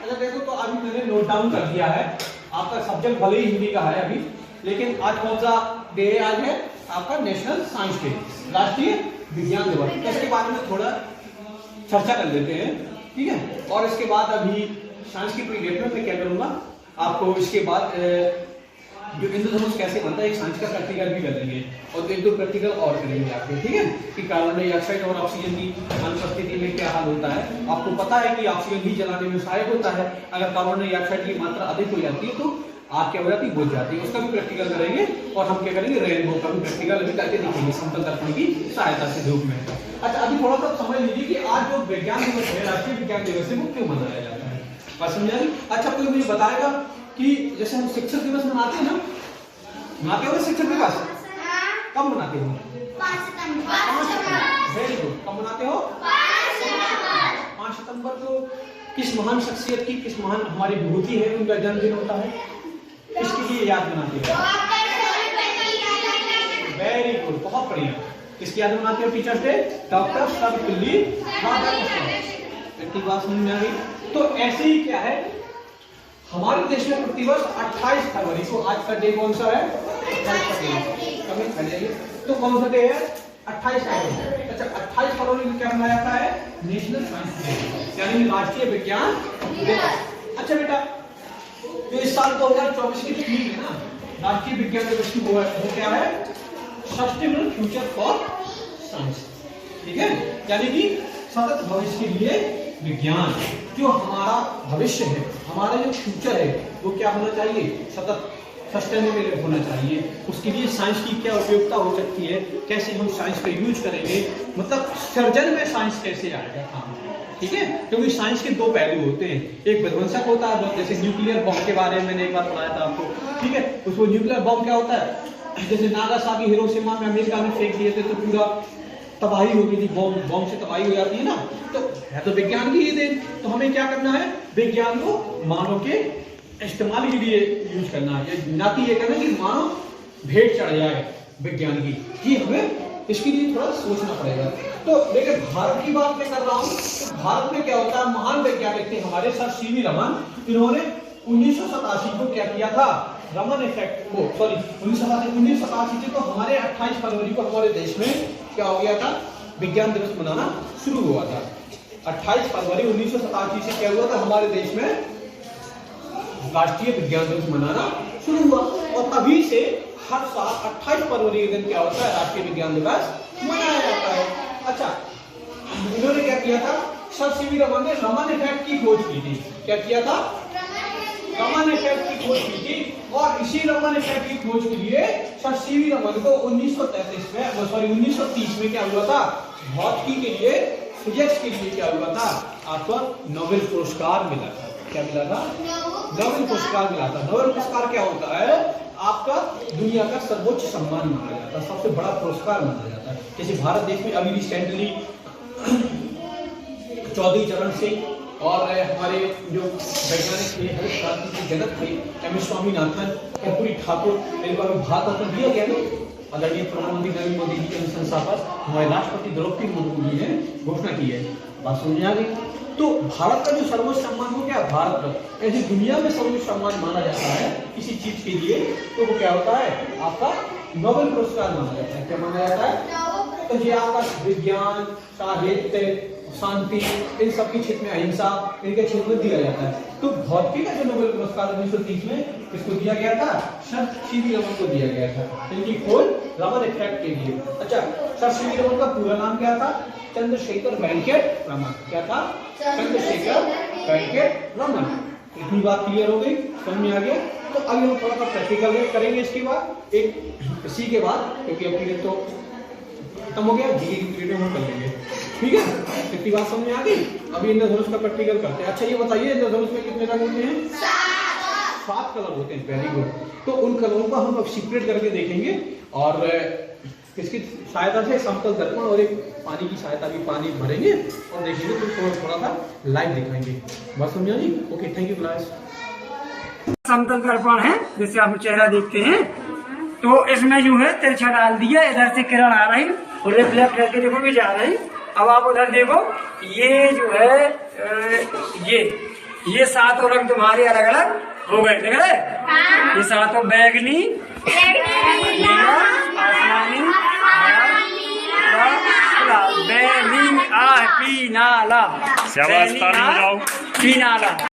अच्छा देखो, तो अभी मैंने नोट डाउन कर दिया है। आपका सब्जेक्ट भले ही हिंदी का है अभी, लेकिन आज कौन सा डे है? आज है आपका नेशनल साइंस डे, राष्ट्रीय विज्ञान दिवस। तो इसके बारे में थोड़ा चर्चा कर लेते हैं, ठीक है। और इसके बाद अभी साइंस की पीरियड में मैं क्या करूंगा आपको, इसके बाद जो इंद्रधनुष कैसे बनता है एक साइंस का प्रैक्टिकल भी करेंगे, और एक दो प्रैक्टिकल और करेंगे आपके, ठीक है, कि कार्बन डाइऑक्साइड और ऑक्सीजन की अनुपस्थिति में क्या हाल होता है। आपको पता है कि ऑक्सीजन भी जलाने में सहायक होता है। अगर कार्बन डाइऑक्साइड की मात्रा अधिक हो जाती है तो आग क्या हो जाती है, बुझ जाती है। उसका भी प्रैक्टिकल करेंगे, और हम क्या करेंगे, रेनबो का भी प्रैक्टिकल अभी करके दिखेंगे समतल दर्पण की सहायता से धूप में। अच्छा, अभी थोड़ा सा समझ लीजिए कि आज जो विज्ञान दिवस है, राष्ट्रीय विज्ञान दिवस है, वो क्यों मनाया जाता है, बात समझा रही? अच्छा, कोई मुझे बताएगा कि जैसे हम शिक्षक दिवस मनाते हैं ना, मनाते हो शिक्षक दिवस कब मनाते हो? 5 सितंबर। Very good. कब मनाते हो? 5 सितंबर को किस महान शख्सियत की, किस महान हमारी विभूति है, उनका जन्मदिन होता है, इसके लिए याद मनाते हो? वेरी गुड, बहुत बढ़िया। किसकी याद मनाते हो teachers day? Doctor Sarvepalli Radhakrishnan. इतनी बात समझ में आ गई। तो ऐसे ही क्या है, हमारे देश में प्रतिवर्ष 28 फरवरी को, आज का डे कौन सा है? 28 फरवरी। तो कौन सा डे है? 28 फरवरी। अच्छा, 28 फरवरी को क्या मनाया जाता है? नेशनल साइंस डे, यानी राष्ट्रीय विज्ञान दिवस। अच्छा बेटा, जो इस साल 2024 की थीम है ना, राष्ट्रीय विज्ञान दिवस की, वो क्या है? सस्टेनेबल फ्यूचर फॉर साइंस, ठीक है, यानी कि सतत भविष्य के लिए विज्ञान। जो हमारा भविष्य है, हमारा जो फ्यूचर है, वो क्या होना चाहिए? सतत सस्टेनेबल होना चाहिए। उसके लिए साइंस की क्या उपयोगिता हो सकती है, कैसे हम साइंस का यूज करेंगे, मतलब सर्जन में साइंस कैसे आएगा काम, ठीक है। क्योंकि साइंस के दो पहलू होते हैं, एक विध्वंसक होता है, जैसे न्यूक्लियर बॉम्ब के बारे में मैंने एक बार पढ़ाया था आपको, ठीक है। उसको न्यूक्लियर बॉम्ब क्या होता है, जैसे नागासाकी हिरोशिमा में अमेरिका में फेंक दिए थे तो पूरा तबाही हो गई थी, बॉम्ब से तबाही हो जाती है ना, तो है तो विज्ञान की ही देन। तो हमें क्या करना है, विज्ञान को मानव के इस्तेमाल के लिए यूज करना है, ना कि ये कहना कि मानव भेंट चढ़ जाए विज्ञान की, कि हमें इसके लिए थोड़ा सोचना पड़ेगा। तो लेकिन भारत की बात मैं कर रहा हूँ, तो भारत में क्या होता है, महान वैज्ञानिक थे हमारे सर सीवी रमन। इन्होंने 1987 को क्या किया था, रमन इफेक्ट को, सॉरी 1987 से, तो हमारे 28 फरवरी को हमारे देश में क्या हो गया था, विज्ञान दिवस मनाना शुरू हुआ था। 28 फरवरी 1987 से क्या हुआ था, हमारे देश में राष्ट्रीय विज्ञान दिवस मनाना शुरू हुआ, और तभी से हर साल 28 फरवरी के दिन क्या होता है, राष्ट्रीय विज्ञान दिवस मनाया जाता है। अच्छा, इन्होंने क्या किया था, सर सीवी रमन ने रमन इफेक्ट की खोज की थी। क्या किया था? रमन इफेक्ट की खोज की थी, और इसी रमन इफेक्ट की खोज के लिए सर सीवी रमन को 1933 में, सॉरी 1930 में क्या हुआ था, भौतिकी के लिए, फिजिक्स के लिए क्या हुआ था, आपको नोबेल पुरस्कार मिला था। क्या मिला था? नोबेल पुरस्कार मिला था। नोबेल पुरस्कार क्या होता है, आपका दुनिया का सर्वोच्च सम्मान माना जाता है, सबसे बड़ा पुरस्कार माना जाता है। जैसे भारत देश में अभी रिसेंटली चौधरी चरण सिंह और हमारे जो वैज्ञानिक थे, हरित क्रांति के जनक थे, एम एस स्वामीनाथन, कर्पूरी ठाकुर, एक बार भारत रत्न दिया गया ना आदरणीय प्रधानमंत्री नरेंद्र मोदी जी के अनुशंसा पर, हमारे राष्ट्रपति द्रौपदी मुर्मू जी ने घोषणा की है। बात समझ आ गई? तो भारत का जो सर्वोच्च सम्मान हो क्या, भारत रत्न, ऐसी दुनिया में सर्वोच्च सम्मान माना जाता है किसी चीज के लिए, तो वो क्या होता है, आपका नोबेल पुरस्कार माना जाता है। क्या माना जाता है? तो ये आपका विज्ञान, साहित्य, शांति, इन सब के क्षेत्र में, अहिंसा, इनके क्षेत्र में दिया जाता है। तो भौतिकी का जो नोबेल पुरस्कार 1930 में किसको दिया गया था, सर सीवी रमन को दिया गया था, इनकी खोज रमन इफेक्ट के लिए। अच्छा, सर सीवी रमन का पूरा नाम क्या था? चंद्रशेखर वेंकट रमन। क्या था? चंद्रशेखर वेंकट रमन। इतनी बात क्लियर हो गई, समझ में आ गया? तो अभी हम थोड़ा सा प्रैक्टिकल करेंगे इसके बाद, एक इसी के बाद, क्योंकि अब पीरियड तो खत्म हो गया, जीके की पीरियड हम कर लेंगे, ठीक है। इतनी बात समझ में आ गई। अभी इंद्रधनुष का प्रैक्टिकल करते हैं। अच्छा, ये बताइए इंद्रधनुष में कितने रंग होते हैं? 7 कलर होते हैं। Very good. तो उन कलरों को हम अब सेपरेट करके देखेंगे, और किसकी सहायता से, समतल दर्पण और एक पानी की सहायता भी, पानी भरेंगे और देखेंगे, तो थोड़ा सा लाइव दिखाएंगे। बात समझ आ गई? Okay, thank you class. समतल दर्पण है जिससे आप चेहरा देखते हैं, तो इसमें जो है तिरछा डाल दिया, इधर से किरण आ रही और रिफ्लेक्ट करके देखो भी जा रही। अब आप उधर देखो, ये जो है ये ये सातों रंग तुम्हारे अलग अलग हो गए, देख रहे? ये सातों बैगनी, नीला, आसमानी, पीनाला, शाबाश, ताली बजाओ। पीनाला।